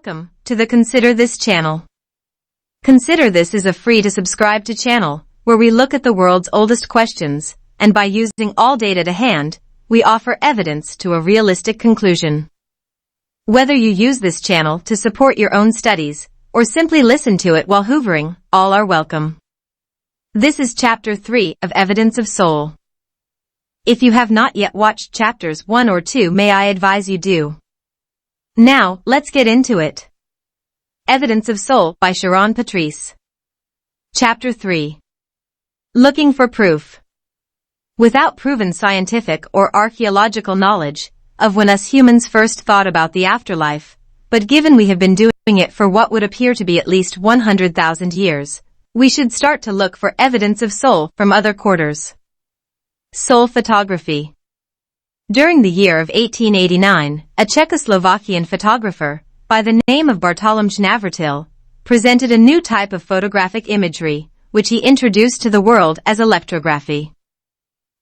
Welcome to the Consider This channel. Consider This is a free to subscribe to channel where we look at the world's oldest questions, and by using all data to hand, we offer evidence to a realistic conclusion. Whether you use this channel to support your own studies or simply listen to it while hoovering, all are welcome. This is Chapter 3 of Evidence of Soul. If you have not yet watched Chapters 1 or 2, may I advise you do. Now, let's get into it. Evidence of Soul by Sharon Patrice. Chapter 3. Looking for proof. Without proven scientific or archaeological knowledge of when us humans first thought about the afterlife, but given we have been doing it for what would appear to be at least 100,000 years, we should start to look for evidence of soul from other quarters. Soul photography. During the year of 1889, a Czechoslovakian photographer, by the name of Bartoloměj Navratil, presented a new type of photographic imagery, which he introduced to the world as electrography.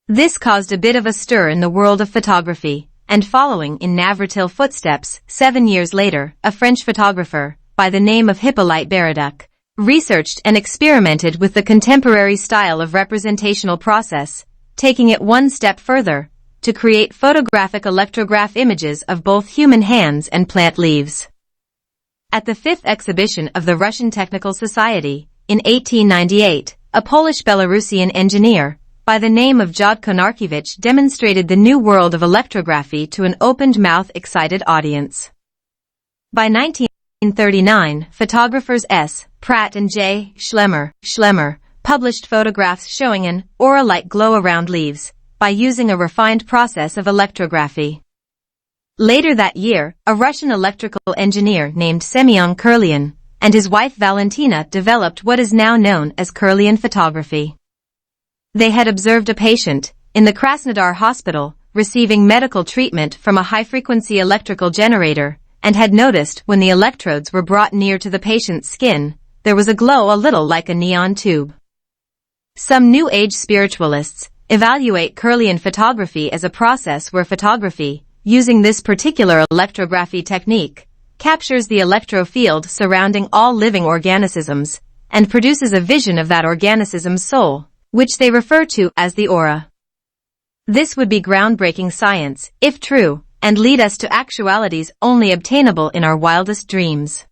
This caused a bit of a stir in the world of photography, and following in Navratil's footsteps, 7 years later, a French photographer, by the name of Hippolyte Baraduc, researched and experimented with the contemporary style of representational process, taking it one step further, to create photographic electrograph images of both human hands and plant leaves. At the 5th exhibition of the Russian Technical Society, in 1898, a Polish-Belarusian engineer, by the name of Jodko Narkiewicz, demonstrated the new world of electrography to an opened-mouth excited audience. By 1939, photographers S. Pratt and J. Schlemmer published photographs showing an aura-like glow around leaves, by using a refined process of electrography. Later that year, a Russian electrical engineer named Semyon Kirlian and his wife Valentina developed what is now known as Kirlian photography. They had observed a patient in the Krasnodar hospital receiving medical treatment from a high-frequency electrical generator and had noticed when the electrodes were brought near to the patient's skin, there was a glow a little like a neon tube. Some New Age spiritualists evaluate Kirlian photography as a process where photography, using this particular electrography technique, captures the electro field surrounding all living organisms and produces a vision of that organism's soul, which they refer to as the aura. This would be groundbreaking science, if true, and lead us to actualities only obtainable in our wildest dreams.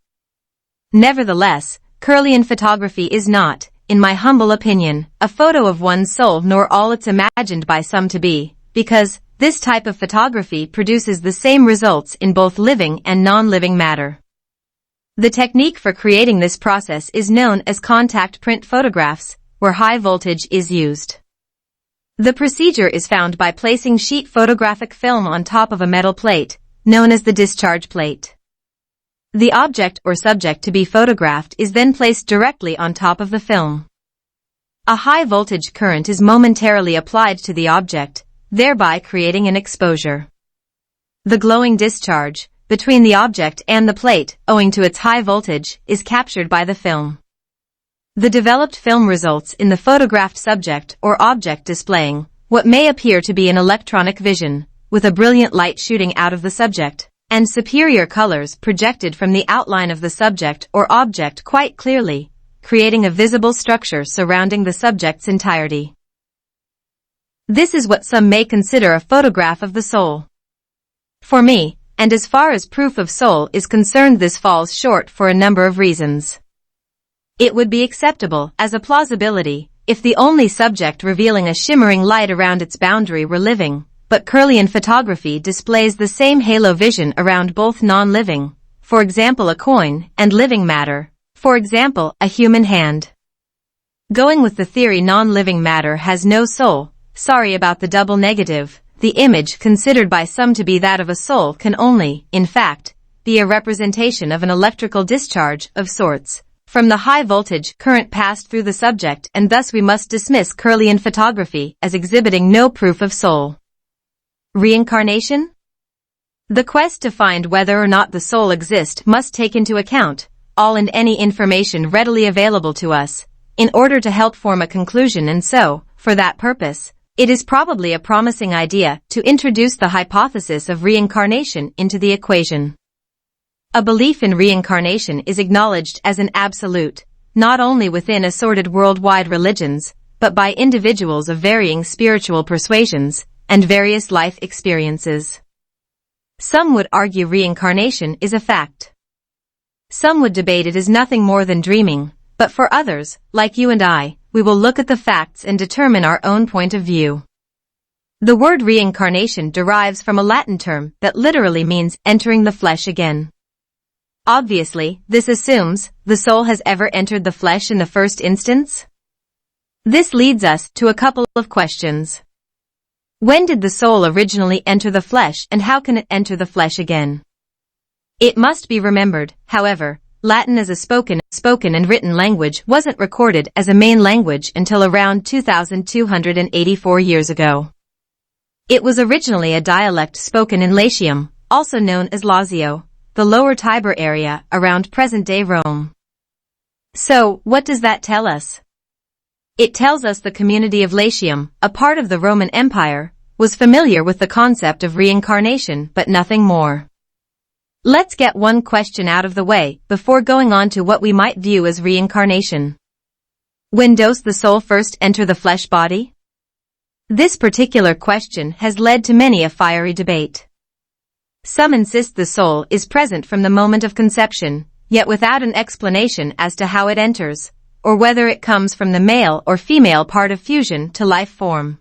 Nevertheless, Kirlian photography is not, in my humble opinion, a photo of one's soul nor all it's imagined by some to be, because this type of photography produces the same results in both living and non-living matter. The technique for creating this process is known as contact print photographs, where high voltage is used. The procedure is found by placing sheet photographic film on top of a metal plate, known as the discharge plate. The object or subject to be photographed is then placed directly on top of the film. A high voltage current is momentarily applied to the object, thereby creating an exposure. The glowing discharge between the object and the plate, owing to its high voltage, is captured by the film. The developed film results in the photographed subject or object displaying what may appear to be an electronic vision, with a brilliant light shooting out of the subject, and superior colors projected from the outline of the subject or object quite clearly, creating a visible structure surrounding the subject's entirety. This is what some may consider a photograph of the soul. For me, and as far as proof of soul is concerned, this falls short for a number of reasons. It would be acceptable as a plausibility if the only subject revealing a shimmering light around its boundary were living, but Kirlian photography displays the same halo vision around both non-living, for example a coin, and living matter, for example a human hand. Going with the theory non-living matter has no soul, sorry about the double negative, the image considered by some to be that of a soul can only, in fact, be a representation of an electrical discharge of sorts from the high voltage current passed through the subject, and thus we must dismiss Kirlian photography as exhibiting no proof of soul. Reincarnation? The quest to find whether or not the soul exists must take into account all and any information readily available to us, in order to help form a conclusion, and so, for that purpose, it is probably a promising idea to introduce the hypothesis of reincarnation into the equation. A belief in reincarnation is acknowledged as an absolute, not only within assorted worldwide religions, but by individuals of varying spiritual persuasions and various life experiences. Some would argue reincarnation is a fact. Some would debate it as nothing more than dreaming, but for others, like you and I, we will look at the facts and determine our own point of view. The word reincarnation derives from a Latin term that literally means entering the flesh again. Obviously, this assumes the soul has ever entered the flesh in the first instance. This leads us to a couple of questions. When did the soul originally enter the flesh, and how can it enter the flesh again? It must be remembered, however, Latin as a spoken and written language wasn't recorded as a main language until around 2,284 years ago. It was originally a dialect spoken in Latium, also known as Lazio, the lower Tiber area around present-day Rome. So, what does that tell us? It tells us the community of Latium, a part of the Roman Empire, was familiar with the concept of reincarnation but nothing more. Let's get one question out of the way before going on to what we might view as reincarnation. When does the soul first enter the flesh body? This particular question has led to many a fiery debate. Some insist the soul is present from the moment of conception, yet without an explanation as to how it enters, or whether it comes from the male or female part of fusion to life form.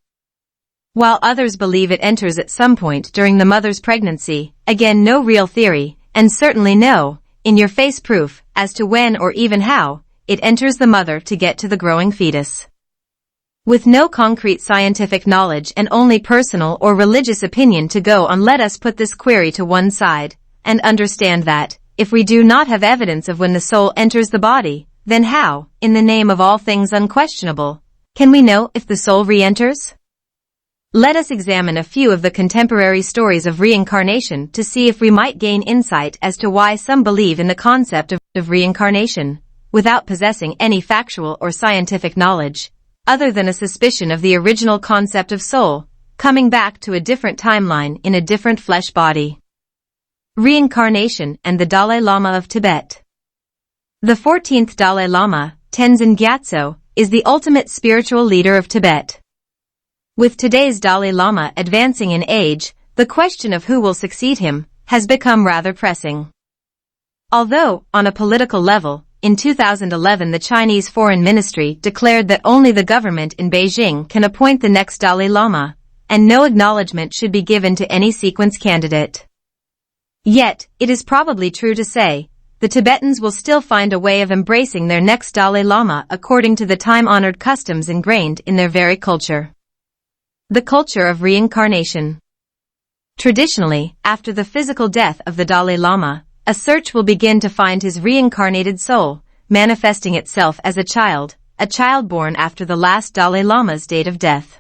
While others believe it enters at some point during the mother's pregnancy, again no real theory, and certainly no in-your-face proof as to when or even how it enters the mother to get to the growing fetus. With no concrete scientific knowledge and only personal or religious opinion to go on, let us put this query to one side and understand that, if we do not have evidence of when the soul enters the body, then how, in the name of all things unquestionable, can we know if the soul re-enters? Let us examine a few of the contemporary stories of reincarnation to see if we might gain insight as to why some believe in the concept of reincarnation, without possessing any factual or scientific knowledge, other than a suspicion of the original concept of soul, coming back to a different timeline in a different flesh body. Reincarnation and the Dalai Lama of Tibet. The 14th Dalai Lama, Tenzin Gyatso, is the ultimate spiritual leader of Tibet. With today's Dalai Lama advancing in age, the question of who will succeed him has become rather pressing. Although, on a political level, in 2011 the Chinese Foreign Ministry declared that only the government in Beijing can appoint the next Dalai Lama, and no acknowledgement should be given to any sequence candidate. Yet, it is probably true to say, the Tibetans will still find a way of embracing their next Dalai Lama according to the time-honored customs ingrained in their very culture. The culture of reincarnation. Traditionally, after the physical death of the Dalai Lama, a search will begin to find his reincarnated soul, manifesting itself as a child born after the last Dalai Lama's date of death.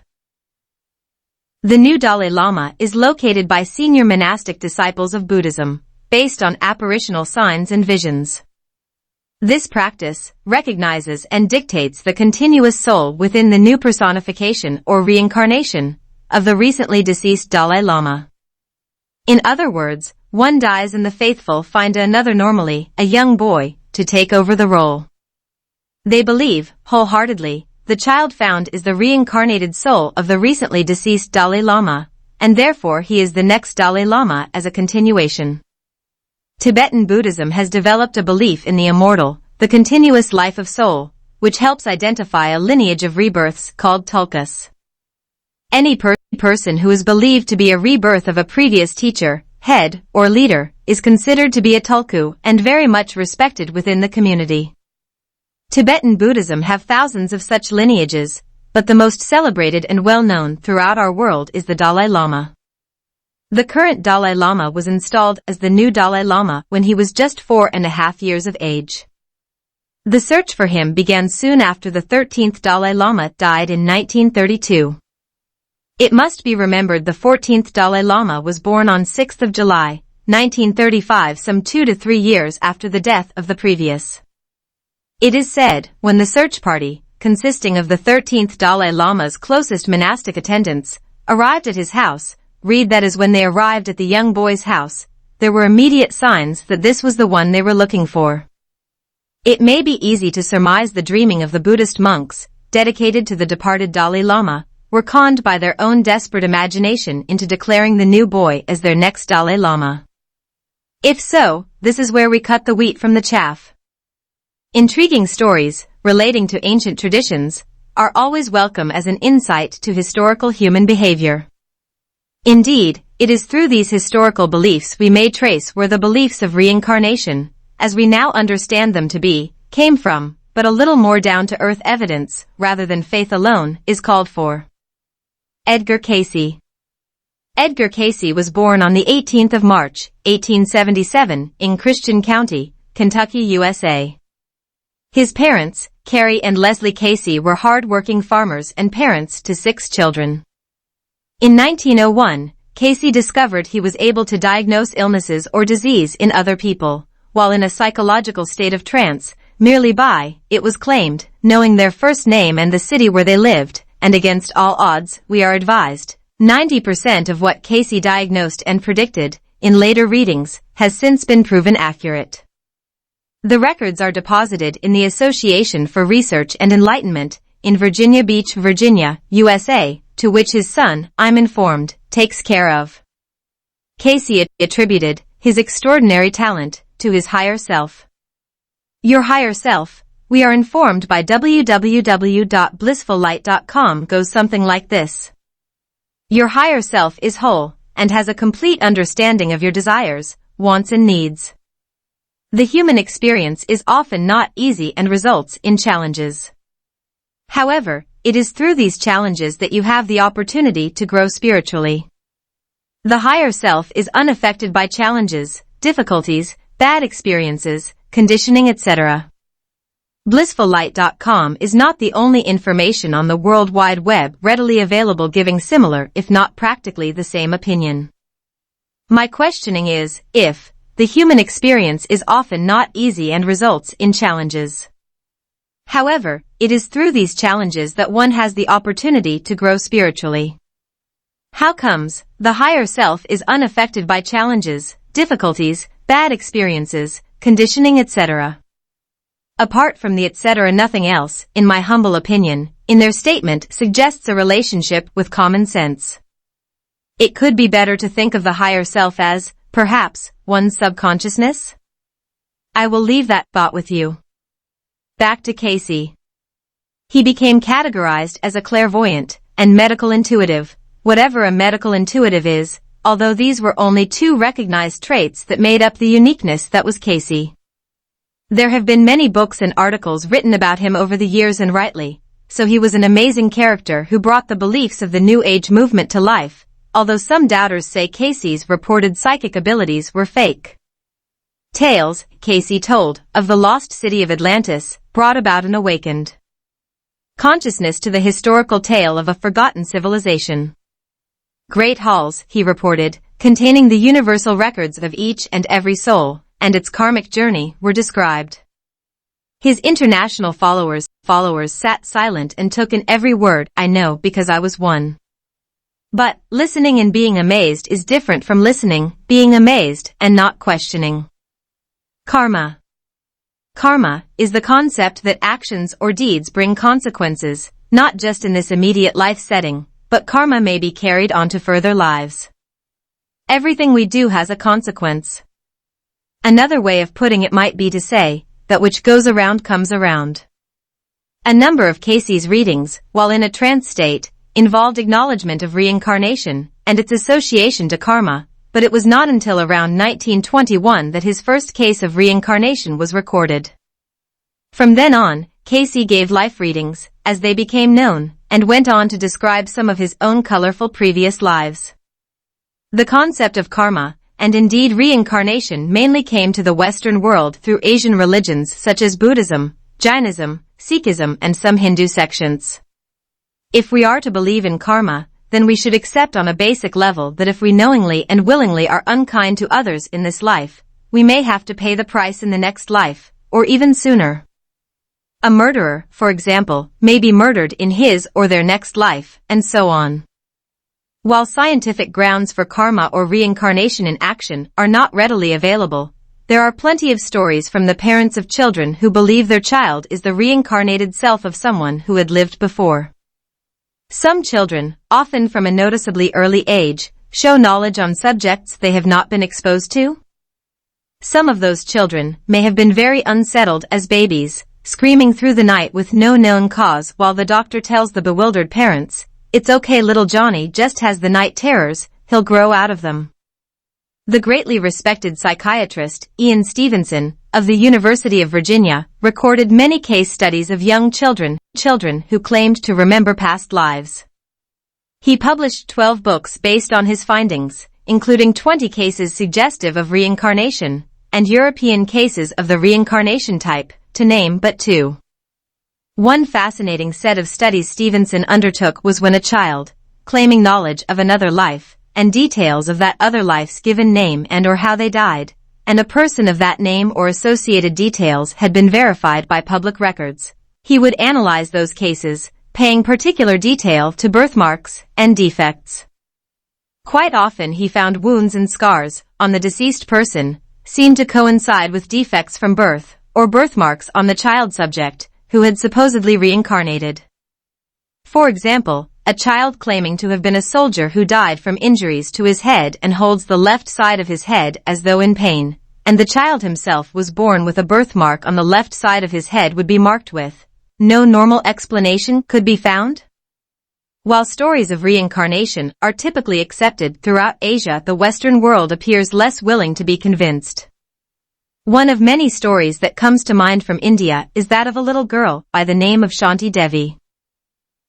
The new Dalai Lama is located by senior monastic disciples of Buddhism, based on apparitional signs and visions. This practice recognizes and dictates the continuous soul within the new personification or reincarnation of the recently deceased Dalai Lama. In other words, one dies and the faithful find another, normally a young boy, to take over the role. They believe, wholeheartedly, the child found is the reincarnated soul of the recently deceased Dalai Lama, and therefore he is the next Dalai Lama as a continuation. Tibetan Buddhism has developed a belief in the immortal, the continuous life of soul, which helps identify a lineage of rebirths called tulkus. Any person who is believed to be a rebirth of a previous teacher, head, or leader, is considered to be a tulku and very much respected within the community. Tibetan Buddhism have thousands of such lineages, but the most celebrated and well-known throughout our world is the Dalai Lama. The current Dalai Lama was installed as the new Dalai Lama when he was just 4.5 years of age. The search for him began soon after the 13th Dalai Lama died in 1932. It must be remembered the 14th Dalai Lama was born on 6th of July, 1935, some 2 to 3 years after the death of the previous. It is said, when the search party, consisting of the 13th Dalai Lama's closest monastic attendants, arrived at his house, read that is when they arrived at the young boy's house, there were immediate signs that this was the one they were looking for. It may be easy to surmise the dreaming of the Buddhist monks, dedicated to the departed Dalai Lama, were conned by their own desperate imagination into declaring the new boy as their next Dalai Lama. If so, this is where we cut the wheat from the chaff. Intriguing stories, relating to ancient traditions, are always welcome as an insight to historical human behavior. Indeed, it is through these historical beliefs we may trace where the beliefs of reincarnation, as we now understand them to be, came from, but a little more down-to-earth evidence, rather than faith alone, is called for. Edgar Cayce. Edgar Cayce was born on the 18th of March, 1877, in Christian County, Kentucky, USA. His parents, Carrie and Leslie Cayce, were hard-working farmers and parents to 6 children. In 1901, Cayce discovered he was able to diagnose illnesses or disease in other people, while in a psychological state of trance, merely by, it was claimed, knowing their first name and the city where they lived, and against all odds, we are advised, 90% of what Cayce diagnosed and predicted, in later readings, has since been proven accurate. The records are deposited in the Association for Research and Enlightenment, in Virginia Beach, Virginia, USA, to which his son, I'm informed, takes care of. Cayce attributed his extraordinary talent to his higher self. Your higher self, we are informed by www.blissfullight.com, goes something like this. Your higher self is whole, and has a complete understanding of your desires, wants and needs. The human experience is often not easy and results in challenges. However, it is through these challenges that you have the opportunity to grow spiritually. The higher self is unaffected by challenges, difficulties, bad experiences, conditioning, etc. BlissfulLight.com is not the only information on the World Wide Web readily available giving similar if not practically the same opinion. My questioning is, if the human experience is often not easy and results in challenges. However, it is through these challenges that one has the opportunity to grow spiritually. How comes the higher self is unaffected by challenges, difficulties, bad experiences, conditioning, etc.? Apart from the etc., nothing else, in my humble opinion, in their statement suggests a relationship with common sense. It could be better to think of the higher self as, perhaps, one's subconsciousness? I will leave that thought with you. Back to Cayce. He became categorized as a clairvoyant and medical intuitive, whatever a medical intuitive is, although these were only 2 recognized traits that made up the uniqueness that was Cayce. There have been many books and articles written about him over the years, and rightly, so he was an amazing character who brought the beliefs of the New Age movement to life, although some doubters say Cayce's reported psychic abilities were fake. Tales, Cayce told, of the lost city of Atlantis, brought about an awakened consciousness to the historical tale of a forgotten civilization. Great halls, he reported, containing the universal records of each and every soul, and its karmic journey, were described. His international followers sat silent and took in every word. I know because I was one. But, listening and being amazed is different from listening, being amazed, and not questioning. Karma. Karma is the concept that actions or deeds bring consequences, not just in this immediate life setting, but karma may be carried on to further lives. Everything we do has a consequence. Another way of putting it might be to say, that which goes around comes around. A number of Cayce's readings, while in a trance state, involved acknowledgement of reincarnation and its association to karma, but it was not until around 1921 that his first case of reincarnation was recorded. From then on, Cayce gave life readings, as they became known, and went on to describe some of his own colorful previous lives. The concept of karma, and indeed reincarnation, mainly came to the Western world through Asian religions such as Buddhism, Jainism, Sikhism, and some Hindu sections. If we are to believe in karma, then we should accept on a basic level that if we knowingly and willingly are unkind to others in this life, we may have to pay the price in the next life, or even sooner. A murderer, for example, may be murdered in his or their next life, and so on. While scientific grounds for karma or reincarnation in action are not readily available, there are plenty of stories from the parents of children who believe their child is the reincarnated self of someone who had lived before. Some children, often from a noticeably early age, show knowledge on subjects they have not been exposed to. Some of those children may have been very unsettled as babies, screaming through the night with no known cause while the doctor tells the bewildered parents, "It's okay, little Johnny just has the night terrors, he'll grow out of them." The greatly respected psychiatrist, Ian Stevenson, of the University of Virginia, recorded many case studies of young children who claimed to remember past lives. He published 12 books based on his findings, including 20 cases suggestive of reincarnation, and European cases of the reincarnation type, to name but two. One fascinating set of studies Stevenson undertook was when a child, claiming knowledge of another life, and details of that other life's given name and or how they died, and a person of that name or associated details had been verified by public records. He would analyze those cases, paying particular detail to birthmarks and defects. Quite often he found wounds and scars on the deceased person seemed to coincide with defects from birth, or birthmarks on the child subject, who had supposedly reincarnated. For example, a child claiming to have been a soldier who died from injuries to his head and holds the left side of his head as though in pain, and the child himself was born with a birthmark on the left side of his head would be marked with. No normal explanation could be found? While stories of reincarnation are typically accepted throughout Asia, the Western world appears less willing to be convinced. One of many stories that comes to mind from India is that of a little girl by the name of Shanti Devi.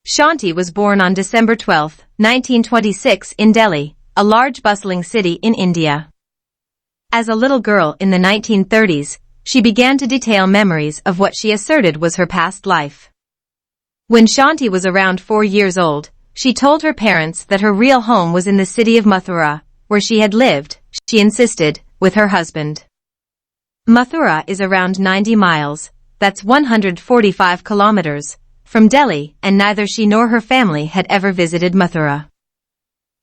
Shanti was born on December 12, 1926 in Delhi, a large bustling city in India. As a little girl in the 1930s, she began to detail memories of what she asserted was her past life. When Shanti was around 4 years old, she told her parents that her real home was in the city of Mathura, where she had lived, she insisted, with her husband. Mathura is around 90 miles, that's 145 kilometers, from Delhi, and neither she nor her family had ever visited Mathura.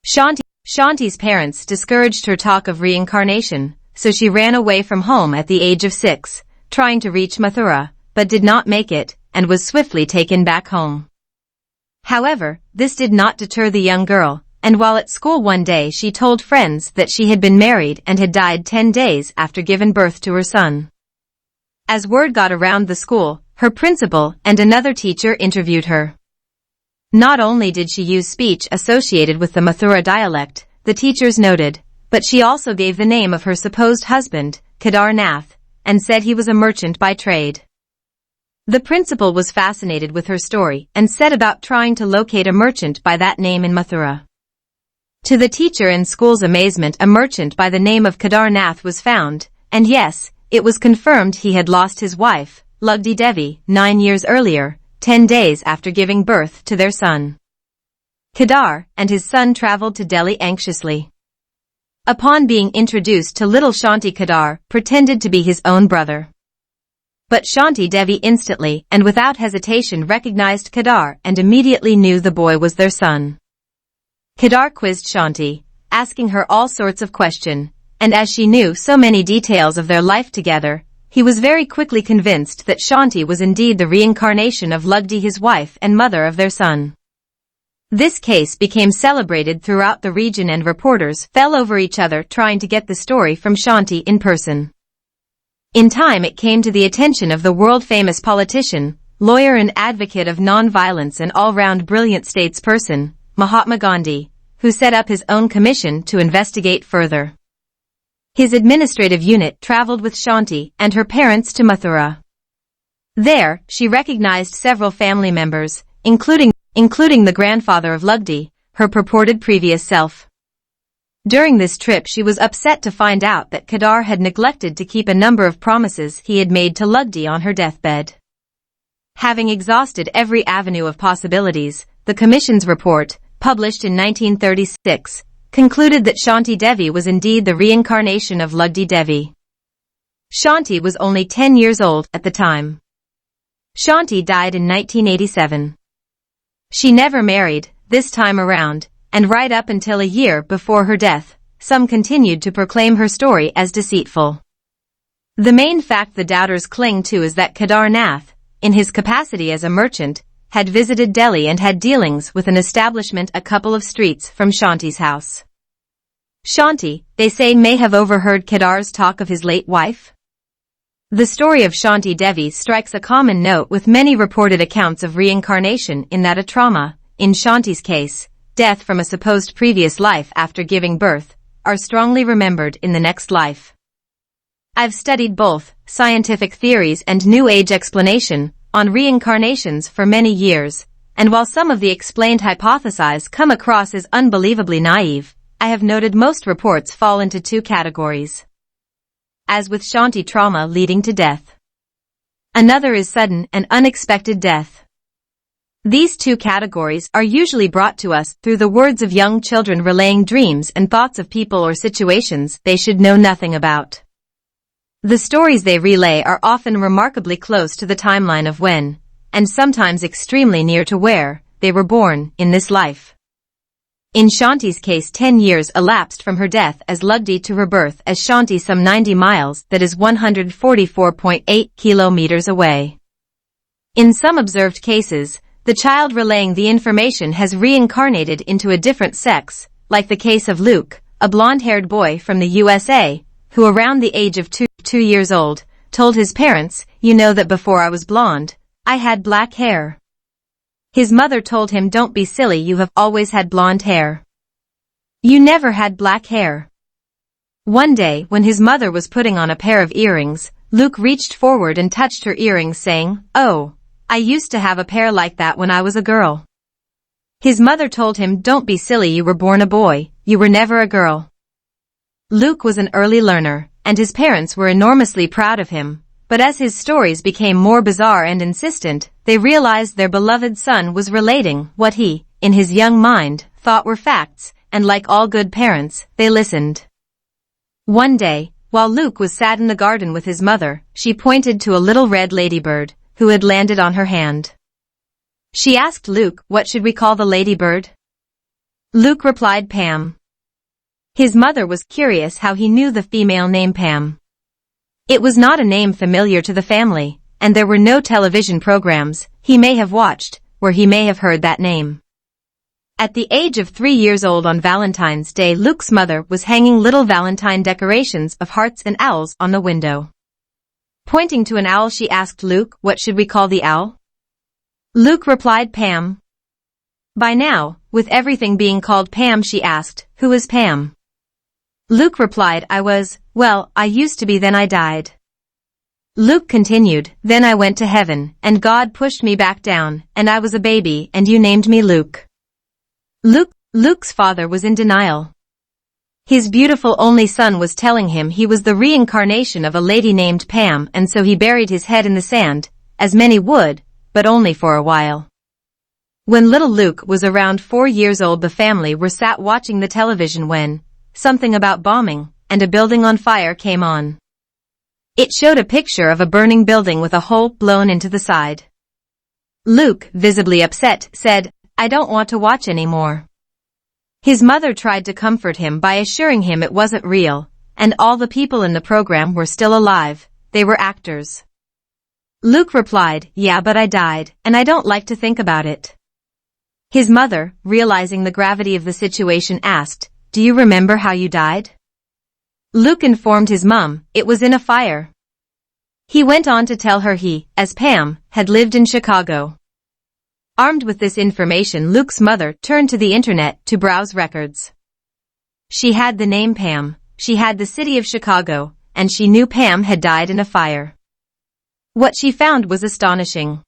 Shanti's parents discouraged her talk of reincarnation, so she ran away from home at the age of 6, trying to reach Mathura, but did not make it, and was swiftly taken back home. However, this did not deter the young girl, and while at school one day she told friends that she had been married and had died 10 days after giving birth to her son. As word got around the school, her principal and another teacher interviewed her. Not only did she use speech associated with the Mathura dialect, the teachers noted, but she also gave the name of her supposed husband, Kedar Nath, and said he was a merchant by trade. The principal was fascinated with her story and set about trying to locate a merchant by that name in Mathura. To the teacher and school's amazement, a merchant by the name of Kedar Nath was found, and yes, it was confirmed he had lost his wife, Lugdi Devi, 9 years earlier, 10 days after giving birth to their son. Kedar and his son traveled to Delhi anxiously. Upon being introduced to little Shanti, Kedar pretended to be his own brother. But Shanti Devi instantly and without hesitation recognized Kedar and immediately knew the boy was their son. Kedar quizzed Shanti, asking her all sorts of questions, and as she knew so many details of their life together, he was very quickly convinced that Shanti was indeed the reincarnation of Lugdi, his wife and mother of their son. This case became celebrated throughout the region and reporters fell over each other trying to get the story from Shanti in person. In time it came to the attention of the world-famous politician, lawyer and advocate of non-violence and all-round brilliant statesperson, Mahatma Gandhi, who set up his own commission to investigate further. His administrative unit traveled with Shanti and her parents to Mathura. There, she recognized several family members, including the grandfather of Lugdi, her purported previous self. During this trip she was upset to find out that Kedar had neglected to keep a number of promises he had made to Lugdi on her deathbed. Having exhausted every avenue of possibilities, the Commission's report, published in 1936, concluded that Shanti Devi was indeed the reincarnation of Lugdi Devi. Shanti was only 10 years old at the time. Shanti died in 1987. She never married, this time around, and right up until a year before her death, some continued to proclaim her story as deceitful. The main fact the doubters cling to is that Kedar Nath, in his capacity as a merchant, had visited Delhi and had dealings with an establishment a couple of streets from Shanti's house. Shanti, they say, may have overheard Kedar's talk of his late wife. The story of Shanti Devi strikes a common note with many reported accounts of reincarnation in that a trauma, in Shanti's case, death from a supposed previous life after giving birth, are strongly remembered in the next life. I've studied both scientific theories and New Age explanation on reincarnations for many years, and while some of the explained hypotheses come across as unbelievably naive, I have noted most reports fall into two categories. As with Shanti, trauma leading to death. Another is sudden and unexpected death. These two categories are usually brought to us through the words of young children relaying dreams and thoughts of people or situations they should know nothing about. The stories they relay are often remarkably close to the timeline of when, and sometimes extremely near to where, they were born in this life. In Shanti's case, 10 years elapsed from her death as Lugdi to her birth as Shanti, some 90 miles, that is 144.8 kilometers away. In some observed cases, the child relaying the information has reincarnated into a different sex, like the case of Luke, a blonde-haired boy from the USA, who around the age of 2 years old, told his parents, "You know that before I was blonde, I had black hair." His mother told him, "Don't be silly, you have always had blonde hair. You never had black hair." One day, when his mother was putting on a pair of earrings, Luke reached forward and touched her earrings, saying, "Oh, I used to have a pair like that when I was a girl." His mother told him, "Don't be silly, you were born a boy, you were never a girl." Luke was an early learner, and his parents were enormously proud of him, but as his stories became more bizarre and insistent, they realized their beloved son was relating what he, in his young mind, thought were facts, and like all good parents, they listened. One day, while Luke was sat in the garden with his mother, she pointed to a little red ladybird, who had landed on her hand. She asked Luke, "What should we call the ladybird?" Luke replied, "Pam." His mother was curious how he knew the female name Pam. It was not a name familiar to the family, and there were no television programs he may have watched where he may have heard that name. At the age of 3 years old on Valentine's Day, Luke's mother was hanging little Valentine decorations of hearts and owls on the window. Pointing to an owl, she asked Luke, "What should we call the owl?" Luke replied, "Pam." By now, with everything being called Pam, she asked, "Who is Pam?" Luke replied, I used to be, then I died." Luke continued, "Then I went to heaven, and God pushed me back down, and I was a baby, and you named me Luke." Luke's father was in denial. His beautiful only son was telling him he was the reincarnation of a lady named Pam, and so he buried his head in the sand, as many would, but only for a while. When little Luke was around 4 years old, the family were sat watching the television when something about bombing and a building on fire came on. It showed a picture of a burning building with a hole blown into the side. Luke, visibly upset, said, "I don't want to watch anymore." His mother tried to comfort him by assuring him it wasn't real, and all the people in the program were still alive, they were actors. Luke replied, "Yeah, but I died, and I don't like to think about it." His mother, realizing the gravity of the situation, asked, "Do you remember how you died?" Luke informed his mom, "It was in a fire." He went on to tell her he, as Pam, had lived in Chicago. Armed with this information, Luke's mother turned to the internet to browse records. She had the name Pam, she had the city of Chicago, and she knew Pam had died in a fire. What she found was astonishing.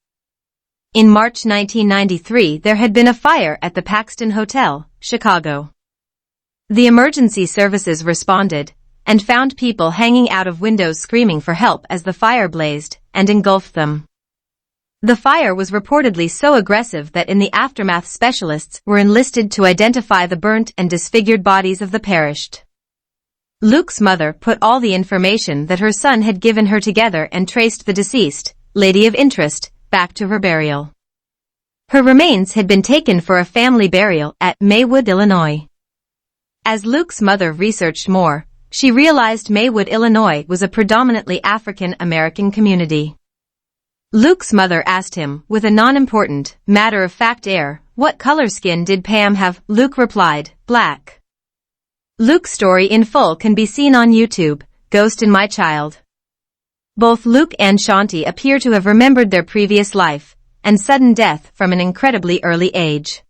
In March 1993, there had been a fire at the Paxton Hotel, Chicago. The emergency services responded and found people hanging out of windows screaming for help as the fire blazed and engulfed them. The fire was reportedly so aggressive that in the aftermath, specialists were enlisted to identify the burnt and disfigured bodies of the perished. Luke's mother put all the information that her son had given her together and traced the deceased, lady of interest, back to her burial. Her remains had been taken for a family burial at Maywood, Illinois. As Luke's mother researched more, she realized Maywood, Illinois was a predominantly African-American community. Luke's mother asked him, with a non-important, matter-of-fact air, what color skin did Pam have? Luke replied, black. Luke's story in full can be seen on YouTube, Ghost in My Child. Both Luke and Shanti appear to have remembered their previous life and sudden death from an incredibly early age.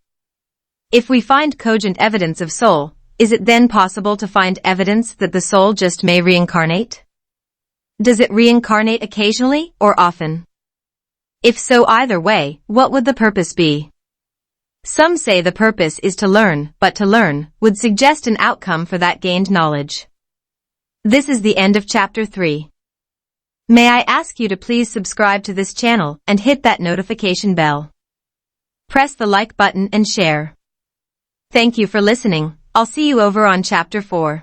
If we find cogent evidence of soul, is it then possible to find evidence that the soul just may reincarnate? Does it reincarnate occasionally or often? If so, either way, what would the purpose be? Some say the purpose is to learn, but to learn would suggest an outcome for that gained knowledge. This is the end of Chapter 3. May I ask you to please subscribe to this channel and hit that notification bell. Press the like button and share. Thank you for listening. I'll see you over on Chapter 4.